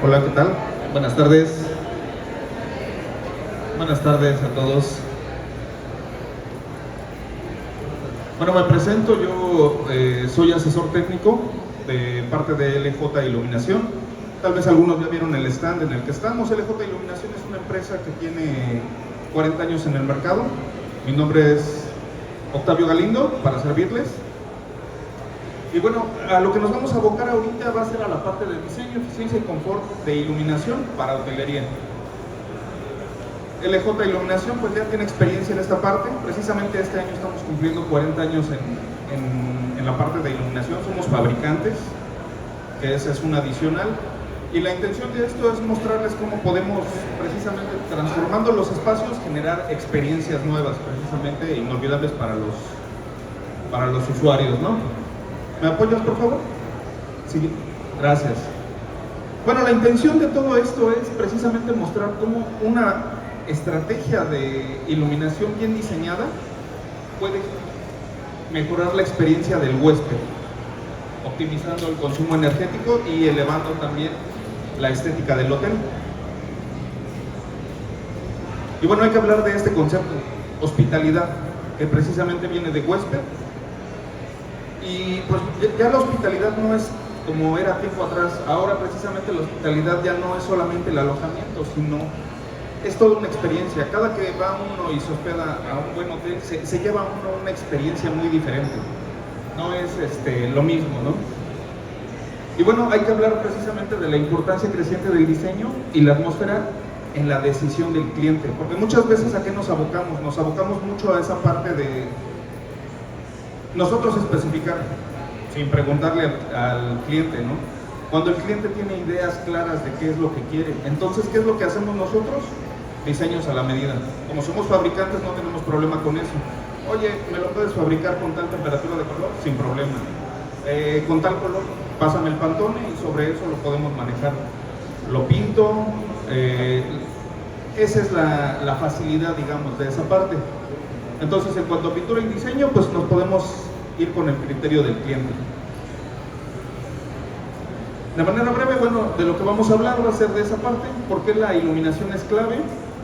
Hola, ¿qué tal? Buenas tardes. Buenas tardes a todos. Bueno, me presento, yo soy asesor técnico de parte de LJ Iluminación. Tal vez algunos ya vieron el stand en el que estamos. LJ Iluminación es una empresa que tiene 40 años en el mercado. Mi nombre es Octavio Galindo, para servirles. Y bueno, a lo que nos vamos a abocar ahorita va a ser a la parte de diseño, eficiencia y confort de iluminación para hotelería. LJ Iluminación pues ya tiene experiencia en esta parte. Precisamente este año estamos cumpliendo 40 años en la parte de iluminación. Somos fabricantes, que esa es una adicional. Y la intención de esto es mostrarles cómo podemos, precisamente transformando los espacios, generar experiencias nuevas, precisamente inolvidables para los usuarios, ¿no? ¿Me apoyas, por favor? Sí, gracias. Bueno, la intención de todo esto es precisamente mostrar cómo una estrategia de iluminación bien diseñada puede mejorar la experiencia del huésped, optimizando el consumo energético y elevando también la estética del hotel. Y bueno, hay que hablar de este concepto, hospitalidad, que precisamente viene de huésped. Y pues ya la hospitalidad no es como era tiempo atrás. Ahora precisamente la hospitalidad ya no es solamente el alojamiento, sino es toda una experiencia. Cada que va uno y se hospeda a un buen hotel, se lleva uno una experiencia muy diferente. No es lo mismo, ¿no? Y bueno, hay que hablar precisamente de la importancia creciente del diseño y la atmósfera en la decisión del cliente. Porque muchas veces, ¿a qué nos abocamos? Nos abocamos mucho a esa parte de nosotros especificar, sin preguntarle al cliente, ¿no? Cuando el cliente tiene ideas claras de qué es lo que quiere, entonces, ¿qué es lo que hacemos nosotros? Diseños a la medida. Como somos fabricantes, no tenemos problema con eso. Oye, ¿me lo puedes fabricar con tal temperatura de color? Sin problema. Con tal color, pásame el Pantone y sobre eso lo podemos manejar. Lo pinto, esa es la facilidad, digamos, de esa parte. Entonces, en cuanto a pintura y diseño, pues nos podemos ir con el criterio del cliente. De manera breve, bueno, de lo que vamos a hablar va a ser de esa parte, porque la iluminación es clave,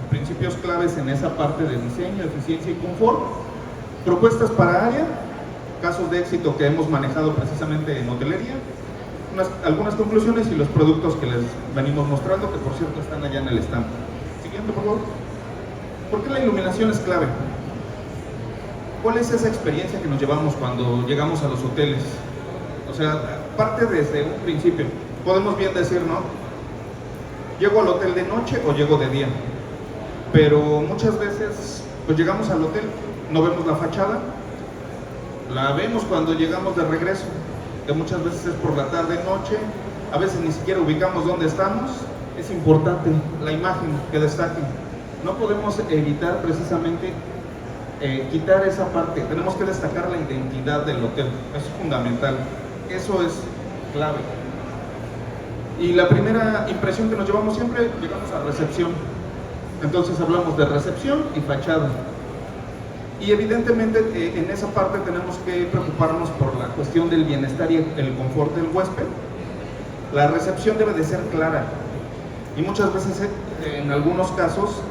principios claves en esa parte de diseño, eficiencia y confort, propuestas para área, casos de éxito que hemos manejado precisamente en hotelería, algunas conclusiones y los productos que les venimos mostrando, que por cierto están allá en el stand. Siguiente, por favor. ¿Por qué la iluminación es clave? ¿Cuál es esa experiencia que nos llevamos cuando llegamos a los hoteles? O sea, parte desde un principio. Podemos bien decir, ¿no? ¿Llego al hotel de noche o llego de día? Pero muchas veces, pues llegamos al hotel, no vemos la fachada, la vemos cuando llegamos de regreso, que muchas veces es por la tarde, noche, a veces ni siquiera ubicamos dónde estamos. Es importante la imagen que destaque. No podemos evitar precisamente quitar esa parte. Tenemos que destacar la identidad del hotel, es fundamental, eso es clave. Y la primera impresión que nos llevamos siempre, llegamos a recepción. Entonces hablamos de recepción y fachada. Y evidentemente en esa parte tenemos que preocuparnos por la cuestión del bienestar y el confort del huésped. La recepción debe de ser clara. Y muchas veces, en algunos casos,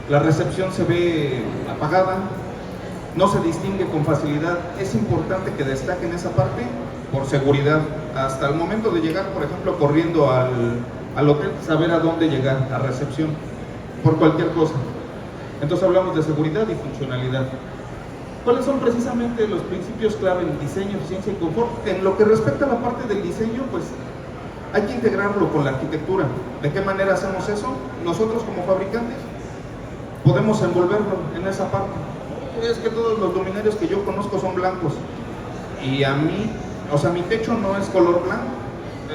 la recepción se ve apagada, no se distingue con facilidad. Es importante que destaquen esa parte por seguridad. Hasta el momento de llegar, por ejemplo, corriendo al hotel, saber a dónde llegar, a recepción, por cualquier cosa. Entonces hablamos de seguridad y funcionalidad. ¿Cuáles son precisamente los principios clave en diseño, eficiencia y confort? En lo que respecta a la parte del diseño, pues hay que integrarlo con la arquitectura. ¿De qué manera hacemos eso? Nosotros como fabricantes podemos envolverlo en esa parte. Es que todos los luminarios que yo conozco son blancos y a mí, o sea, mi techo no es color blanco,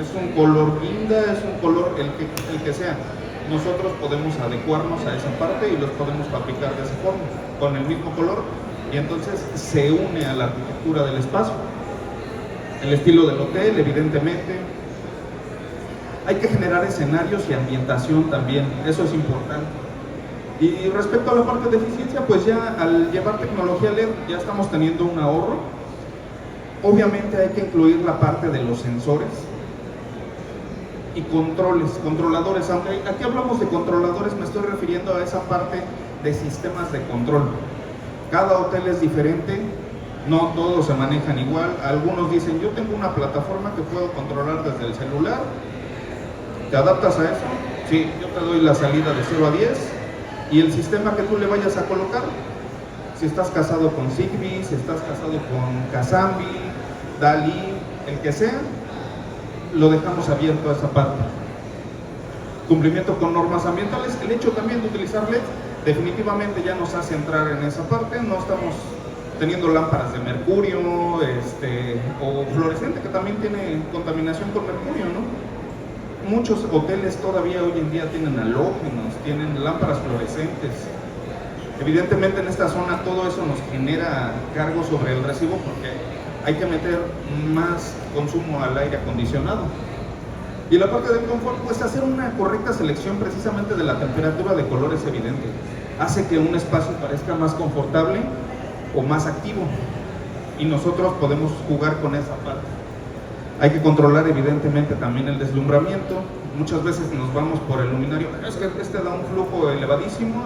es un color guinda, es un color el que sea. Nosotros podemos adecuarnos a esa parte y los podemos fabricar de esa forma, con el mismo color, y entonces se une a la arquitectura del espacio. El estilo del hotel, evidentemente. Hay que generar escenarios y ambientación también, eso es importante. Y respecto a la parte de eficiencia, pues ya al llevar tecnología LED ya estamos teniendo un ahorro. Obviamente hay que incluir la parte de los sensores. y controladores. Aunque aquí hablamos de controladores, me estoy refiriendo a esa parte de sistemas de control. Cada hotel es diferente, no todos se manejan igual. Algunos dicen, yo tengo una plataforma que puedo controlar desde el celular. ¿Te adaptas a eso? Sí, yo te doy la salida de 0 a 10 y el sistema que tú le vayas a colocar. Si estás casado con Zigbee, si estás casado con Kazambi, Dali, el que sea, lo dejamos abierto a esa parte. Cumplimiento con normas ambientales. El hecho también de utilizar LED definitivamente ya nos hace entrar en esa parte. No estamos teniendo lámparas de mercurio o fluorescente, que también tiene contaminación con mercurio, ¿no? Muchos hoteles todavía hoy en día tienen halógenos, tienen lámparas fluorescentes. Evidentemente en esta zona todo eso nos genera cargo sobre el recibo porque hay que meter más consumo al aire acondicionado. Y la parte del confort, pues hacer una correcta selección precisamente de la temperatura de color es evidente. Hace que un espacio parezca más confortable o más activo. Y nosotros podemos jugar con esa parte. Hay que controlar evidentemente también el deslumbramiento. Muchas veces nos vamos por el luminario. Es que este da un flujo elevadísimo.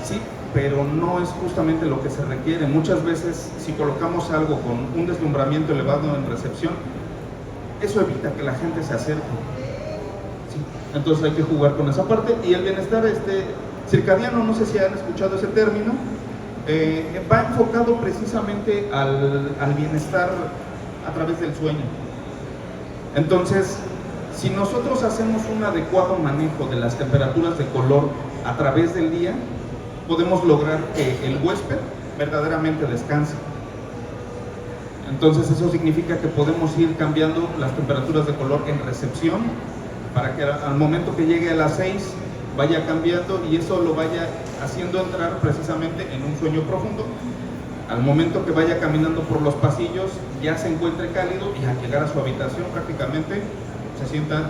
Sí, pero no es justamente lo que se requiere. Muchas veces si colocamos algo con un deslumbramiento elevado en recepción, eso evita que la gente se acerque. Sí. Entonces hay que jugar con esa parte. Y el bienestar circadiano, no sé si han escuchado ese término, va enfocado precisamente al bienestar a través del sueño. Entonces, si nosotros hacemos un adecuado manejo de las temperaturas de color a través del día, podemos lograr que el huésped verdaderamente descanse. Entonces eso significa que podemos ir cambiando las temperaturas de color en recepción para que al momento que llegue a las 6 vaya cambiando y eso lo vaya haciendo entrar precisamente en un sueño profundo. Al momento que vaya caminando por los pasillos ya se encuentre cálido y al llegar a su habitación prácticamente se sienta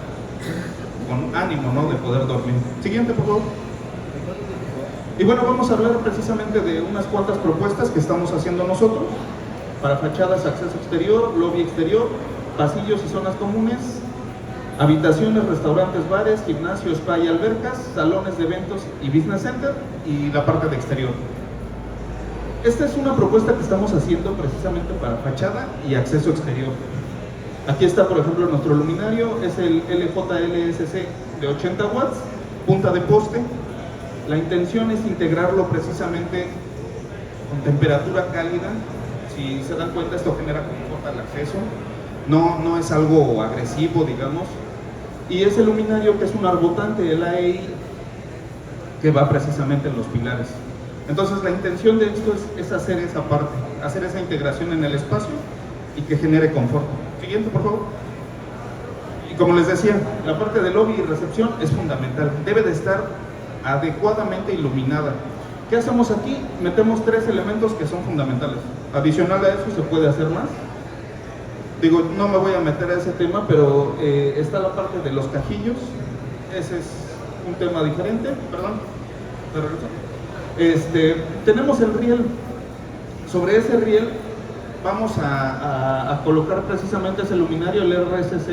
con ánimo, ¿no?, de poder dormir. Siguiente, por favor. Y bueno, vamos a hablar precisamente de unas cuantas propuestas que estamos haciendo nosotros para fachadas, acceso exterior, lobby exterior, pasillos y zonas comunes, habitaciones, restaurantes, bares, gimnasio, spa y albercas, salones de eventos y business center y la parte de exterior. Esta es una propuesta que estamos haciendo precisamente para fachada y acceso exterior. Aquí está, por ejemplo, nuestro luminario, es el LJLSC de 80 watts, punta de poste. La intención es integrarlo precisamente con temperatura cálida. Si se dan cuenta, esto genera confort al acceso. No es algo agresivo, digamos. Y ese luminario que es un arbotante, el AEI, que va precisamente en los pilares. Entonces la intención de esto es hacer esa parte, hacer esa integración en el espacio y que genere confort. Siguiente, por favor. Y como les decía, la parte de lobby y recepción es fundamental. Debe de estar adecuadamente iluminada. ¿Qué hacemos aquí? Metemos 3 elementos que son fundamentales. Adicional a eso se puede hacer más. Digo, no me voy a meter a ese tema, pero está la parte de los cajillos. Ese es un tema diferente, perdón. ¿Te regreso? Tenemos el riel. Sobre ese riel vamos a colocar precisamente ese luminario, el RSC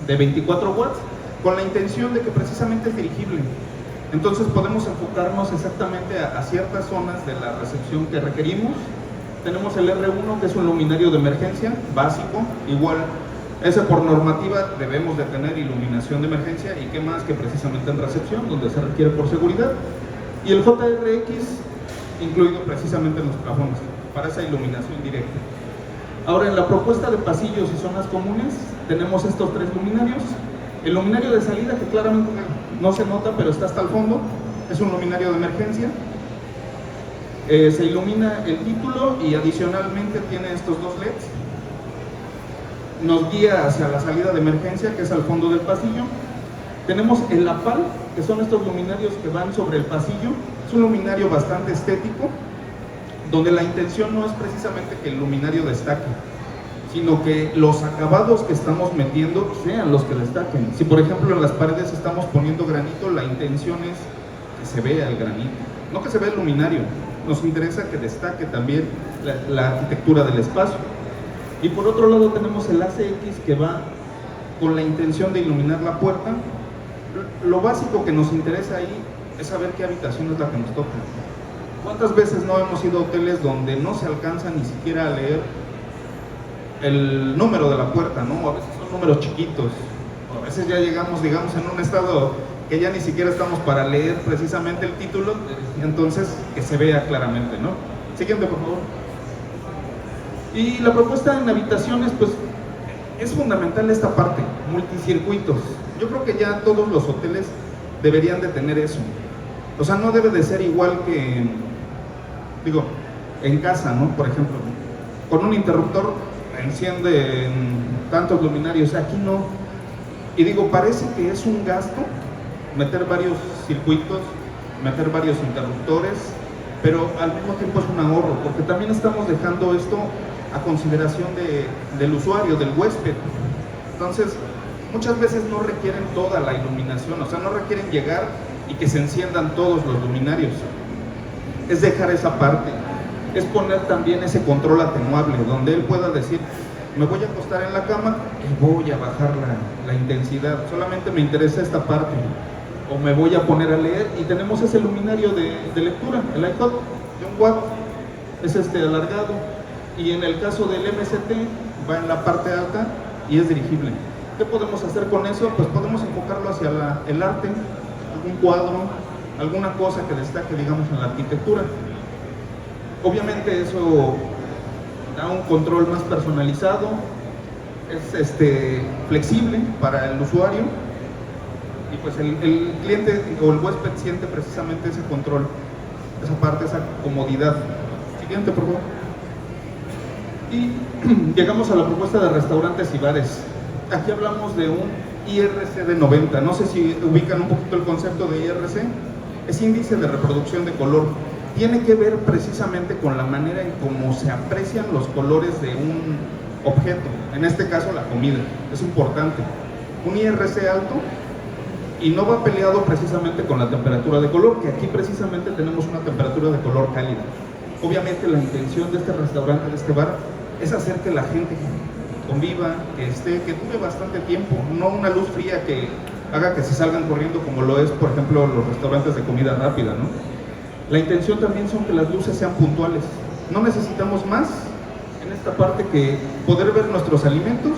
de 24 watts, con la intención de que precisamente es dirigible. Entonces podemos enfocarnos exactamente a ciertas zonas de la recepción que requerimos. Tenemos el R1, que es un luminario de emergencia básico, igual ese por normativa debemos de tener iluminación de emergencia y qué más que precisamente en recepción, donde se requiere por seguridad. Y el JRX, incluido precisamente en los plafones, para esa iluminación directa. Ahora, en la propuesta de pasillos y zonas comunes, tenemos estos 3 luminarios. El luminario de salida, que claramente no se nota, pero está hasta el fondo, es un luminario de emergencia. Se ilumina el título y adicionalmente tiene estos 2 LEDs. Nos guía hacia la salida de emergencia, que es al fondo del pasillo. Tenemos el APAL, que son estos luminarios que van sobre el pasillo. Es un luminario bastante estético, donde la intención no es precisamente que el luminario destaque, sino que los acabados que estamos metiendo sean los que destaquen. Si por ejemplo en las paredes estamos poniendo granito, la intención es que se vea el granito, no que se vea el luminario. Nos interesa que destaque también la arquitectura del espacio. Y por otro lado tenemos el ACX, que va con la intención de iluminar la puerta. Lo básico que nos interesa ahí es saber qué habitación es la que nos toca. ¿Cuántas veces no hemos ido a hoteles donde no se alcanza ni siquiera a leer el número de la puerta, ¿no? A veces son números chiquitos, a veces ya llegamos, digamos, en un estado que ya ni siquiera estamos para leer precisamente el título, entonces que se vea claramente, ¿no? Siguiente, por favor. Y la propuesta en habitaciones, pues, es fundamental esta parte, multicircuitos. Yo creo que ya todos los hoteles deberían de tener eso. O sea, no debe de ser igual que, digo, en casa, ¿no? Por ejemplo, con un interruptor enciende tantos luminarios, aquí no. Y digo, parece que es un gasto meter varios circuitos, meter varios interruptores, pero al mismo tiempo es un ahorro, porque también estamos dejando esto a consideración del usuario, del huésped. Entonces, muchas veces no requieren toda la iluminación, o sea, no requieren llegar y que se enciendan todos los luminarios. Es dejar esa parte, es poner también ese control atenuable, donde él pueda decir, me voy a acostar en la cama y voy a bajar la intensidad, solamente me interesa esta parte, o me voy a poner a leer, y tenemos ese luminario de lectura, el iPod, de 1 watt, es alargado, y en el caso del MST va en la parte alta y es dirigible. ¿Qué podemos hacer con eso? Pues podemos enfocarlo hacia el arte, algún cuadro, alguna cosa que destaque, digamos, en la arquitectura. Obviamente eso da un control más personalizado, es flexible para el usuario, y pues el cliente o el huésped siente precisamente ese control, esa parte, esa comodidad. Siguiente, por favor. Y llegamos a la propuesta de restaurantes y bares. Aquí hablamos de un IRC de 90, no sé si ubican un poquito el concepto de IRC, es índice de reproducción de color. Tiene que ver precisamente con la manera en cómo se aprecian los colores de un objeto, en este caso la comida, es importante. Un IRC alto, y no va peleado precisamente con la temperatura de color, que aquí precisamente tenemos una temperatura de color cálida. Obviamente la intención de este restaurante, de este bar, es hacer que la gente conviva, que dure bastante tiempo, no una luz fría que haga que se salgan corriendo como lo es, por ejemplo, los restaurantes de comida rápida, ¿no? La intención también son que las luces sean puntuales. No necesitamos más en esta parte que poder ver nuestros alimentos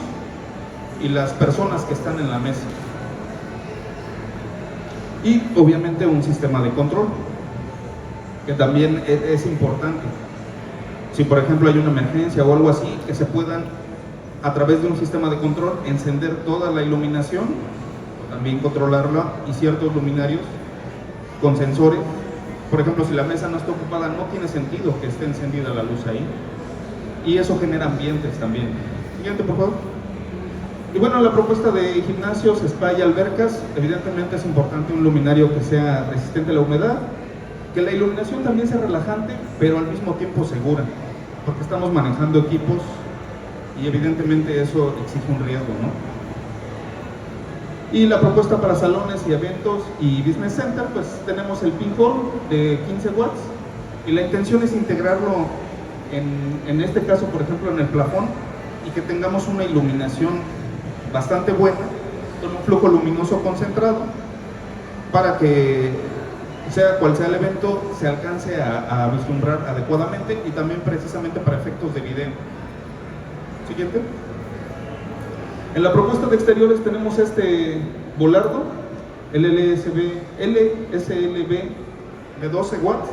y las personas que están en la mesa. Y obviamente un sistema de control, que también es importante. Si por ejemplo hay una emergencia o algo así, que se puedan, a través de un sistema de control, encender toda la iluminación, también controlarla, y ciertos luminarios con sensores. Por ejemplo, si la mesa no está ocupada, no tiene sentido que esté encendida la luz ahí, y eso genera ambientes también. Siguiente, por favor. Y bueno, la propuesta de gimnasios, spa y albercas, evidentemente es importante un luminario que sea resistente a la humedad, que la iluminación también sea relajante, pero al mismo tiempo segura, porque estamos manejando equipos y evidentemente eso exige un riesgo, ¿no? Y la propuesta para salones y eventos y business center, pues tenemos el pinhole de 15 watts, y la intención es integrarlo en este caso, por ejemplo, en el plafón, y que tengamos una iluminación bastante buena, con un flujo luminoso concentrado, para que sea cual sea el evento, se alcance a vislumbrar adecuadamente, y también precisamente para efectos de video. Siguiente. En la propuesta de exteriores tenemos este volardo, el LSLB de 12 watts,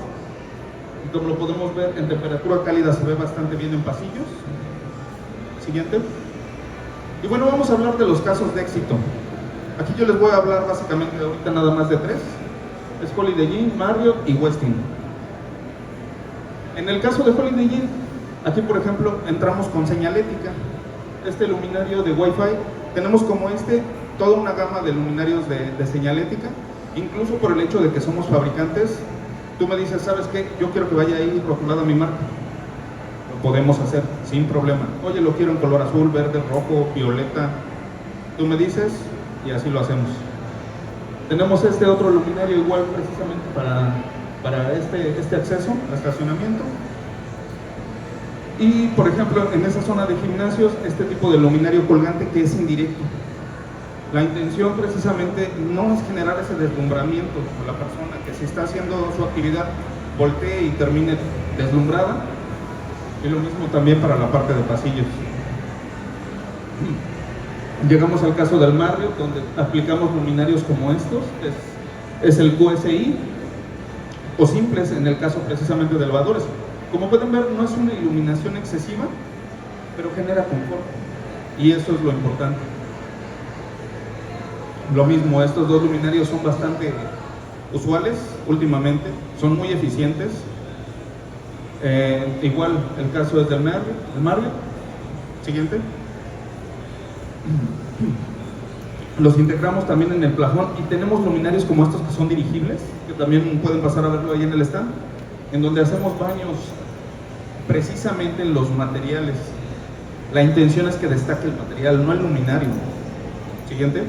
y como lo podemos ver en temperatura cálida se ve bastante bien en pasillos. Siguiente. Y bueno, vamos a hablar de los casos de éxito. Aquí yo les voy a hablar básicamente ahorita nada más de 3. Es Holiday Inn, Marriott y Westin. En el caso de Holiday Inn, aquí por ejemplo entramos con señalética. Este luminario de Wi-Fi, tenemos como toda una gama de luminarios de señalética, incluso por el hecho de que somos fabricantes. Tú me dices, ¿sabes qué? Yo quiero que vaya ahí rotulada mi marca. Lo podemos hacer sin problema. Oye, lo quiero en color azul, verde, rojo, violeta. Tú me dices y así lo hacemos. Tenemos este otro luminario igual precisamente para este acceso a estacionamiento. Y por ejemplo, en esa zona de gimnasios, este tipo de luminario colgante que es indirecto. La intención precisamente no es generar ese deslumbramiento a la persona que si está haciendo su actividad voltee y termine deslumbrada, y lo mismo también para la parte de pasillos. Llegamos al caso del Marriott, donde aplicamos luminarios como estos, es el QSI, o simples en el caso precisamente de elevadores. Como pueden ver, no es una iluminación excesiva, pero genera confort, y eso es lo importante. Lo mismo, estos dos luminarios son bastante usuales últimamente, son muy eficientes. Igual el caso es del Marriott. Siguiente. Los integramos también en el plafón y tenemos luminarios como estos que son dirigibles, que también pueden pasar a verlo ahí en el stand, en donde hacemos baños precisamente en los materiales. La intención es que destaque el material, no el luminario. Siguiente.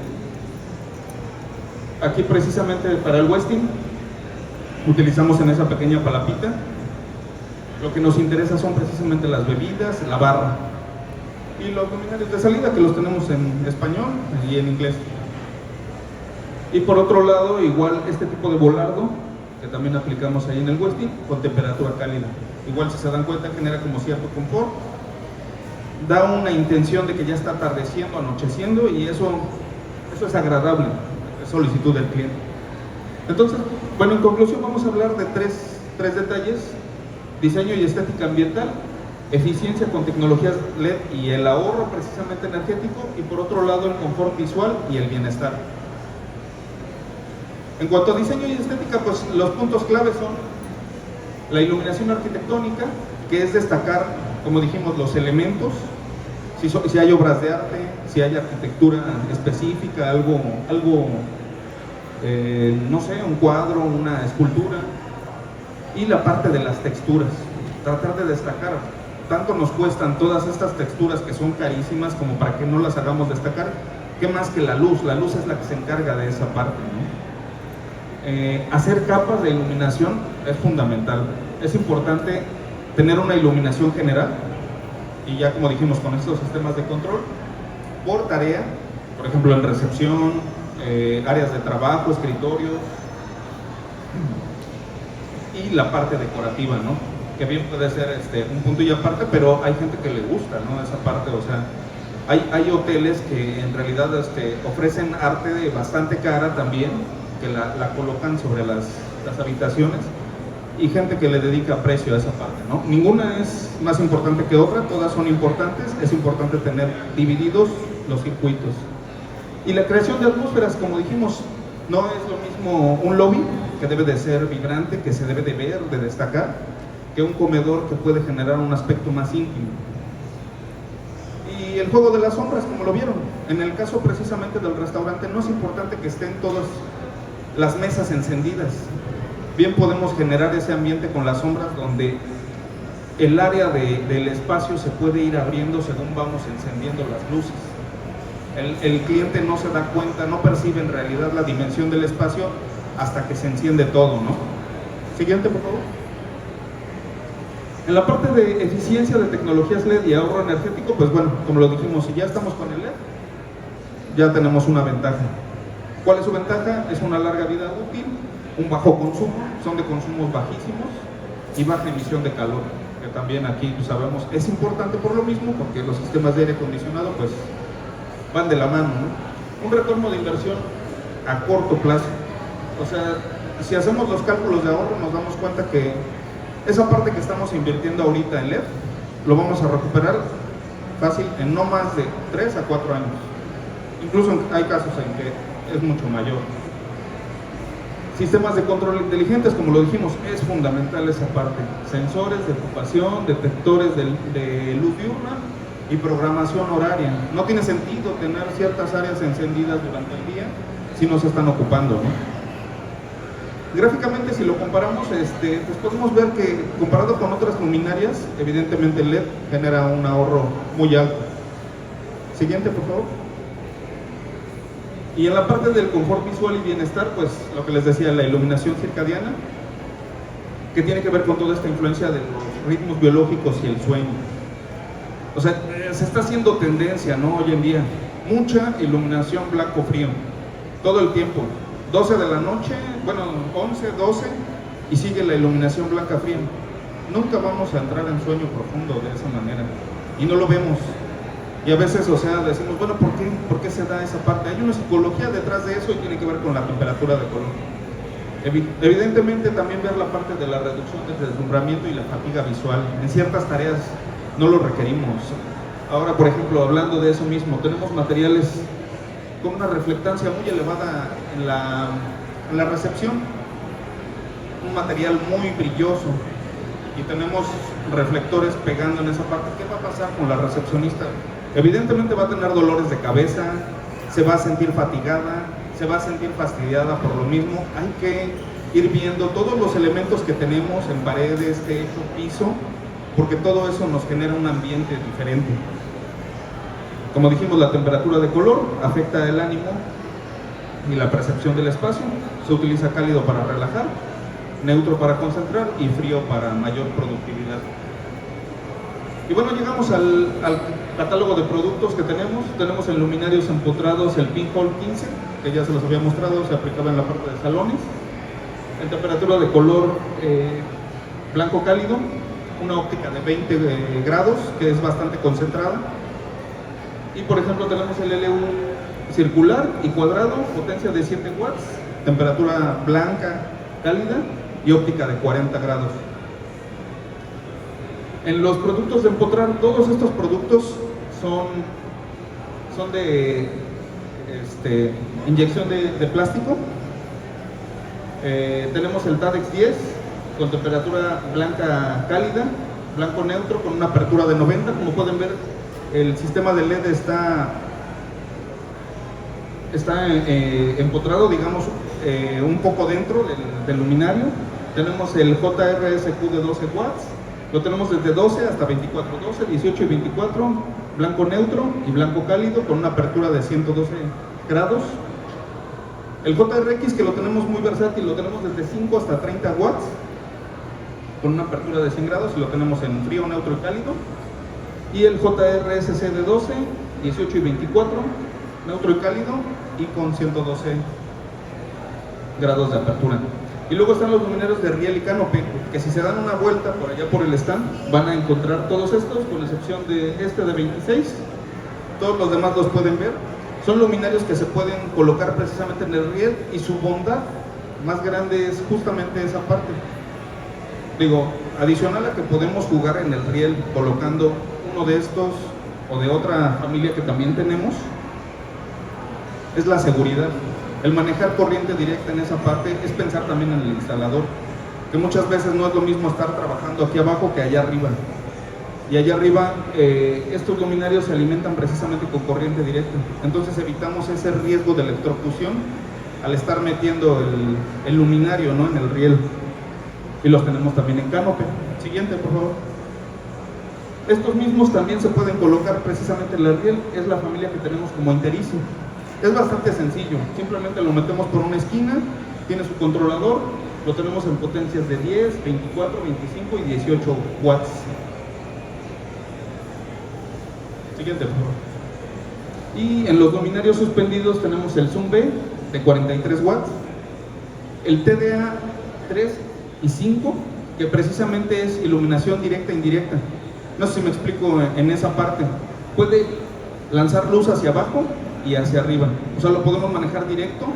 Aquí precisamente para el Westin utilizamos en esa pequeña palapita. Lo que nos interesa son precisamente las bebidas, la barra y los luminarios de salida, que los tenemos en español y en inglés. Y por otro lado, igual este tipo de volardo que también aplicamos ahí en el Westin con temperatura cálida. Igual, si se dan cuenta, genera como cierto confort, da una intención de que ya está atardeciendo, anocheciendo, y eso es agradable, es solicitud del cliente. Entonces, bueno, en conclusión vamos a hablar de tres detalles: diseño y estética ambiental, eficiencia con tecnologías LED y el ahorro precisamente energético, y por otro lado el confort visual y el bienestar. En cuanto a diseño y estética, pues los puntos claves son la iluminación arquitectónica, que es destacar, como dijimos, los elementos, si hay obras de arte, si hay arquitectura específica, algo no sé, un cuadro, una escultura, y la parte de las texturas, tratar de destacar. Tanto nos cuestan todas estas texturas que son carísimas como para que no las hagamos destacar. ¿Qué más que la luz? La luz es la que se encarga de esa parte, ¿no? Hacer capas de iluminación es fundamental. Es importante tener una iluminación general, y ya como dijimos, con estos sistemas de control por tarea, por ejemplo en recepción, áreas de trabajo, escritorios, y la parte decorativa, ¿no? Que bien puede ser un punto y aparte, pero hay gente que le gusta, ¿no? Esa parte, o sea, hay hoteles que en realidad ofrecen arte bastante cara también, que la colocan sobre las habitaciones, y gente que le dedica precio a esa parte, ¿no? Ninguna es más importante que otra, todas son importantes. Es importante tener divididos los circuitos. Y la creación de atmósferas, como dijimos, no es lo mismo un lobby, que debe de ser vibrante, que se debe de ver, de destacar, que un comedor que puede generar un aspecto más íntimo. Y el juego de las sombras, como lo vieron, en el caso precisamente del restaurante, no es importante que estén todas las mesas encendidas. Bien podemos generar ese ambiente con las sombras, donde el área del espacio se puede ir abriendo según vamos encendiendo las luces. El cliente no se da cuenta, no percibe en realidad la dimensión del espacio hasta que se enciende todo, ¿no? Siguiente, por favor. En la parte de eficiencia de tecnologías LED y ahorro energético, pues bueno, como lo dijimos, si ya estamos con el LED, ya tenemos una ventaja. ¿Cuál es su ventaja? Es una larga vida útil, un bajo consumo, son de consumos bajísimos y baja emisión de calor, que también aquí pues, sabemos es importante por lo mismo, porque los sistemas de aire acondicionado pues van de la mano, ¿no? Un retorno de inversión a corto plazo. O sea, si hacemos los cálculos de ahorro, nos damos cuenta que esa parte que estamos invirtiendo ahorita en LED, lo vamos a recuperar fácil en no más de 3 a 4 años. Incluso hay casos en que es mucho mayor. Sistemas de control inteligentes, como lo dijimos, es fundamental esa parte. Sensores de ocupación, detectores de luz diurna y programación horaria. No tiene sentido tener ciertas áreas encendidas durante el día si no se están ocupando, ¿no? Gráficamente, si lo comparamos, pues podemos ver que comparado con otras luminarias, evidentemente el LED genera un ahorro muy alto. Siguiente, por favor. Y en la parte del confort visual y bienestar, pues lo que les decía, la iluminación circadiana, que tiene que ver con toda esta influencia de los ritmos biológicos y el sueño. O sea, se está haciendo tendencia, ¿no? Hoy en día, mucha iluminación blanco-frío, todo el tiempo, 12 de la noche, bueno, 11, 12, y sigue la iluminación blanca-fría. Nunca vamos a entrar en sueño profundo de esa manera, y no lo vemos. Y a veces, o sea, decimos, bueno, ¿por qué se da esa parte? Hay una psicología detrás de eso y tiene que ver con la temperatura de color. Evidentemente también ver la parte de la reducción del deslumbramiento y la fatiga visual. En ciertas tareas no lo requerimos. Ahora, por ejemplo, hablando de eso mismo, tenemos materiales con una reflectancia muy elevada en la recepción, un material muy brilloso, y tenemos reflectores pegando en esa parte. ¿Qué va a pasar con la recepcionista? Evidentemente va a tener dolores de cabeza, se va a sentir fatigada, se va a sentir fastidiada por lo mismo. Hay que ir viendo todos los elementos que tenemos en paredes, techo, piso, porque todo eso nos genera un ambiente diferente. Como dijimos, la temperatura de color afecta el ánimo y la percepción del espacio. Se utiliza cálido para relajar, neutro para concentrar y frío para mayor productividad. Y bueno, llegamos al catálogo de productos que tenemos. Tenemos en luminarios empotrados el Pinhole 15, que ya se los había mostrado, se aplicaba en la parte de salones. En temperatura de color blanco cálido, una óptica de 20 grados, que es bastante concentrada. Y por ejemplo tenemos el LU circular y cuadrado, potencia de 7 watts, temperatura blanca cálida y óptica de 40 grados. En los productos de empotrar, todos estos productos son de inyección de plástico. Tenemos el TADEX 10 con temperatura blanca cálida, blanco neutro con una apertura de 90. Como pueden ver, el sistema de LED está empotrado, digamos, un poco dentro del luminario. Tenemos el JRSQ de 12 watts. Lo tenemos desde 12 hasta 24, 12, 18 y 24, blanco neutro y blanco cálido con una apertura de 112 grados. El JRX, que lo tenemos muy versátil, lo tenemos desde 5 hasta 30 watts con una apertura de 100 grados y lo tenemos en frío, neutro y cálido. Y el JRSC de 12, 18 y 24, neutro y cálido y con 112 grados de apertura. Y luego están los luminarios de riel y canopy, que si se dan una vuelta por allá por el stand, van a encontrar todos estos, con excepción de este de 26. Todos los demás los pueden ver. Son luminarios que se pueden colocar precisamente en el riel, y su bondad más grande es justamente esa parte. Digo, adicional a que podemos jugar en el riel colocando uno de estos o de otra familia que también tenemos, es la seguridad. El manejar corriente directa en esa parte es pensar también en el instalador, que muchas veces no es lo mismo estar trabajando aquí abajo que allá arriba. Y allá arriba estos luminarios se alimentan precisamente con corriente directa, entonces evitamos ese riesgo de electrocución al estar metiendo el luminario, ¿no?, en el riel. Y los tenemos también en canopy. Siguiente, por favor. Estos mismos también se pueden colocar precisamente en el riel. Es la familia que tenemos como Interici. Es bastante sencillo, simplemente lo metemos por una esquina, tiene su controlador, lo tenemos en potencias de 10, 24, 25 y 18 watts. Siguiente, por favor. Y en los luminarios suspendidos tenemos el Zoom B de 43 watts, el TDA 3 y 5, que precisamente es iluminación directa e indirecta. No sé si me explico en esa parte. Puede lanzar luz hacia abajo y hacia arriba, o sea, lo podemos manejar directo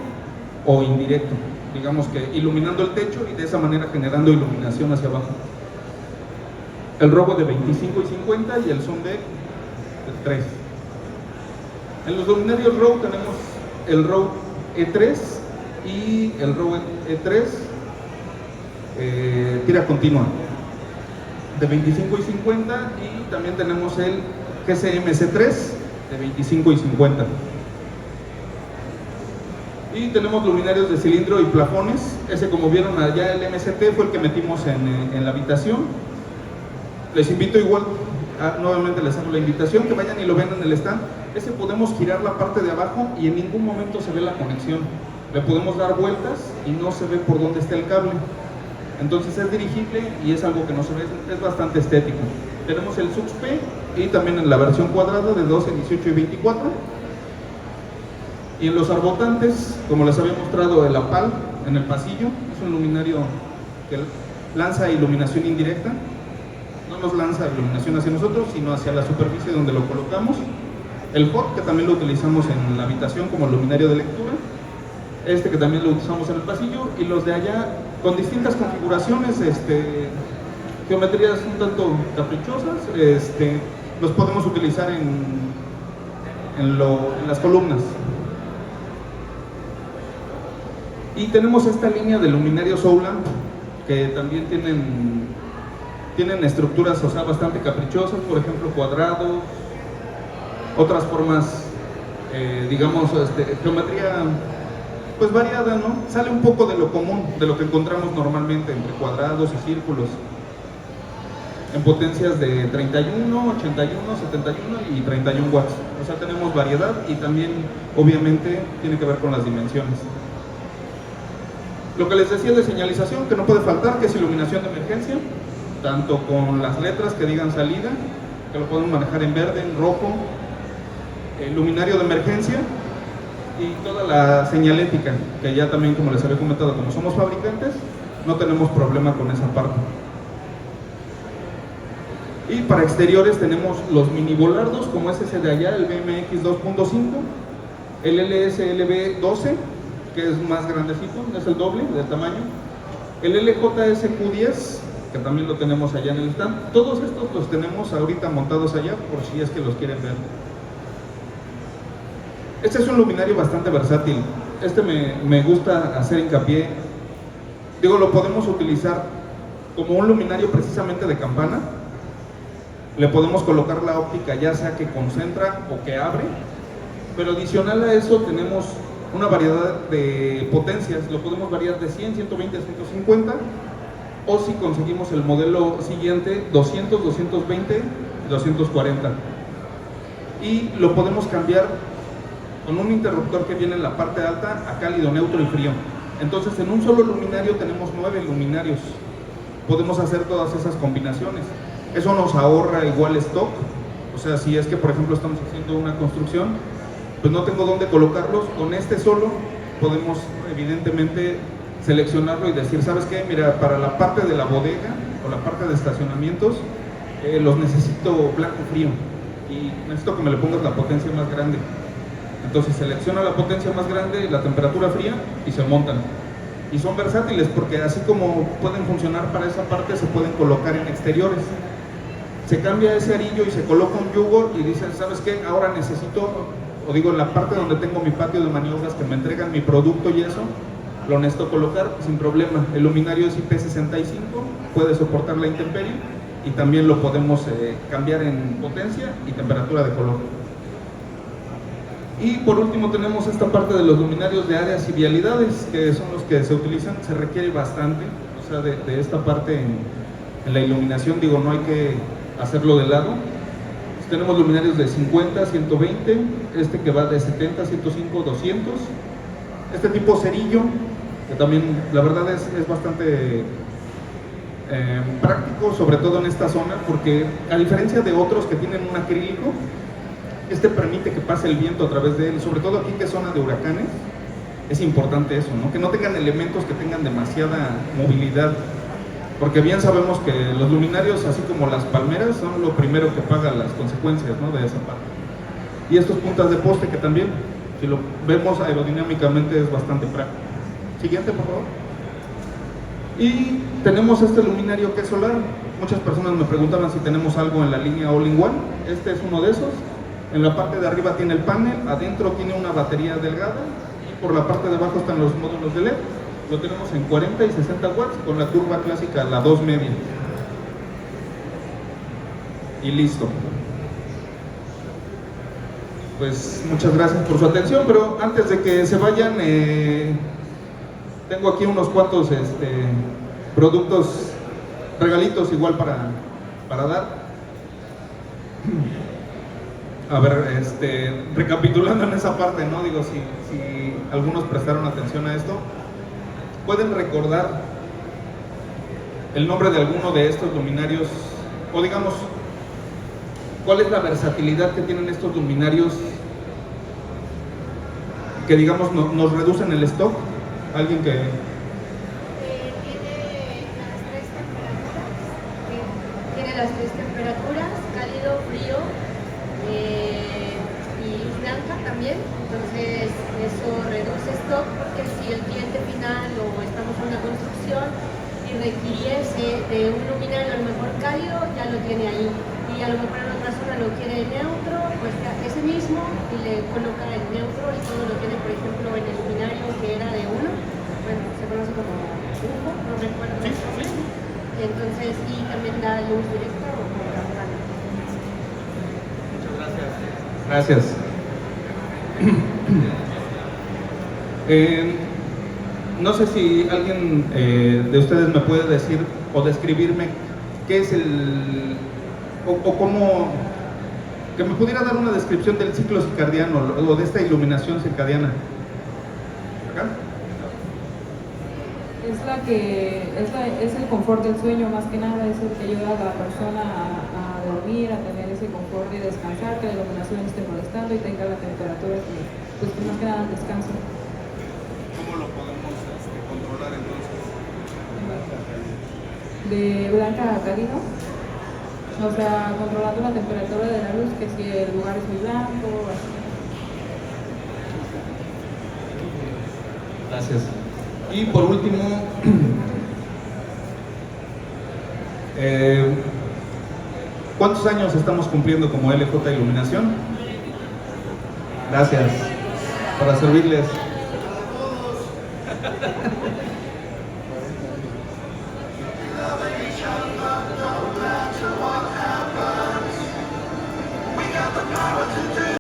o indirecto, digamos que iluminando el techo y de esa manera generando iluminación hacia abajo. El robo de 25 y 50 y el Zoom de 3. En los luminarios ROW tenemos el ROW E3 y el ROW E3 tira continua de 25 y 50, y también tenemos el GCMC3 de 25 y 50. Y tenemos luminarios de cilindro y plafones. Ese, como vieron allá, el MCT fue el que metimos en la habitación. Les invito igual, nuevamente les hago la invitación, que vayan y lo vean en el stand. Ese podemos girar la parte de abajo y en ningún momento se ve la conexión. Le podemos dar vueltas y no se ve por dónde está el cable. Entonces es dirigible y es algo que no se ve, es bastante estético. Tenemos el SUX-P y también en la versión cuadrada de 12, 18 y 24. Y en los arbotantes, como les había mostrado el APAL en el pasillo, es un luminario que lanza iluminación indirecta, no nos lanza iluminación hacia nosotros, sino hacia la superficie donde lo colocamos. El HOT, que también lo utilizamos en la habitación como luminario de lectura, este que también lo usamos en el pasillo, y los de allá con distintas configuraciones, geometrías un tanto caprichosas, los podemos utilizar en las columnas. Y tenemos esta línea de luminarios Soulan que también tienen estructuras, o sea, bastante caprichosas, por ejemplo, cuadrados, otras formas, digamos, geometría pues variada, ¿no? Sale un poco de lo común, de lo que encontramos normalmente entre cuadrados y círculos, en potencias de 31, 81, 71 y 31 watts. O sea, tenemos variedad y también, obviamente, tiene que ver con las dimensiones. Lo que les decía de señalización, que no puede faltar, que es iluminación de emergencia, tanto con las letras que digan salida, que lo podemos manejar en verde, en rojo, el luminario de emergencia y toda la señalética, que ya también, como les había comentado, como somos fabricantes, no tenemos problema con esa parte. Y para exteriores tenemos los mini volardos, como es ese de allá, el BMX 2.5, el LSLB 12, que es más grandecito, es el doble de tamaño, el LJSQ10, que también lo tenemos allá en el stand. Todos estos los tenemos ahorita montados allá, por si es que los quieren ver. Este es un luminario bastante versátil. Me gusta hacer hincapié. Digo, lo podemos utilizar como un luminario precisamente de campana. Le podemos colocar la óptica, ya sea que concentra o que abre, pero adicional a eso tenemos una variedad de potencias. Lo podemos variar de 100, 120 a 150, o si conseguimos el modelo siguiente, 200, 220 y 240. Y lo podemos cambiar con un interruptor que viene en la parte alta a cálido, neutro y frío. Entonces, en un solo luminario tenemos 9 luminarios. Podemos hacer todas esas combinaciones. Eso nos ahorra igual stock. O sea, si es que, por ejemplo, estamos haciendo una construcción, pues no tengo dónde colocarlos, con este solo podemos evidentemente seleccionarlo y decir, ¿sabes qué? Mira, para la parte de la bodega o la parte de estacionamientos, los necesito blanco frío y necesito que me le pongas la potencia más grande. Entonces selecciona la potencia más grande y la temperatura fría y se montan. Y son versátiles porque así como pueden funcionar para esa parte, se pueden colocar en exteriores. Se cambia ese arillo y se coloca un yugo y dicen, ¿sabes qué? Ahora necesito, o digo, en la parte donde tengo mi patio de maniobras que me entregan mi producto y eso, lo necesito colocar sin problema. El luminario es IP65, puede soportar la intemperie y también lo podemos cambiar en potencia y temperatura de color. Y por último tenemos esta parte de los luminarios de áreas y vialidades, que son los que se utilizan, se requiere bastante, o sea, de esta parte en la iluminación, digo, no hay que hacerlo de lado. Tenemos luminarios de 50, 120, este que va de 70, 105, 200, este tipo cerillo, que también la verdad es bastante práctico, sobre todo en esta zona, porque a diferencia de otros que tienen un acrílico, este permite que pase el viento a través de él, sobre todo aquí que es zona de huracanes, es importante eso, ¿no? Que no tengan elementos que tengan demasiada movilidad, porque bien sabemos que los luminarios, así como las palmeras, son lo primero que pagan las consecuencias, ¿no? De esa parte. Y estos puntas de poste que también, si lo vemos aerodinámicamente, es bastante práctico. Siguiente, por favor. Y tenemos este luminario que es solar. Muchas personas me preguntaban si tenemos algo en la línea All-in-One. Este es uno de esos. En la parte de arriba tiene el panel, adentro tiene una batería delgada y por la parte de abajo están los módulos de LED. Lo tenemos en 40 y 60 watts con la curva clásica, la 2 media. Y listo. Pues muchas gracias por su atención, pero antes de que se vayan, tengo aquí unos cuantos productos, regalitos igual para dar. A ver, recapitulando en esa parte, ¿no? Digo, si algunos prestaron atención a esto, ¿pueden recordar el nombre de alguno de estos luminarios? O digamos, ¿cuál es la versatilidad que tienen estos luminarios que digamos nos reducen el stock. Alguien que... Tiene las tres temperaturas, cálido, frío y luz blanca también. Entonces eso reduce stock, porque si el cliente final o estamos en una construcción y requiriese de un luminario a lo mejor cálido, ya lo tiene ahí. Y a lo mejor en otra zona lo quiere neutro, pues ya ese mismo y le coloca el neutro y todo lo tiene, por ejemplo, en el luminario que era de uno, bueno, se conoce como UFO, no recuerdo. Sí, sí. Entonces, y también da luz directa o por campana. Muchas gracias. Gracias. No sé si alguien de ustedes me puede decir o describirme qué es el... o cómo... que me pudiera dar una descripción del ciclo circadiano o de esta iluminación circadiana. ¿Acá? Es el confort del sueño, más que nada, es el que ayuda a la persona a dormir, a tener ese confort de descansar, que la iluminación esté molestando y tenga la temperatura que, pues más que nada, descanse. ¿Cómo lo podemos controlar entonces? De blanca a cálido, o sea, controlando la temperatura de la luz, que si el lugar es muy blanco, así. Gracias. Y por último, ¿cuántos años estamos cumpliendo como LJ Iluminación? Gracias. Para servirles.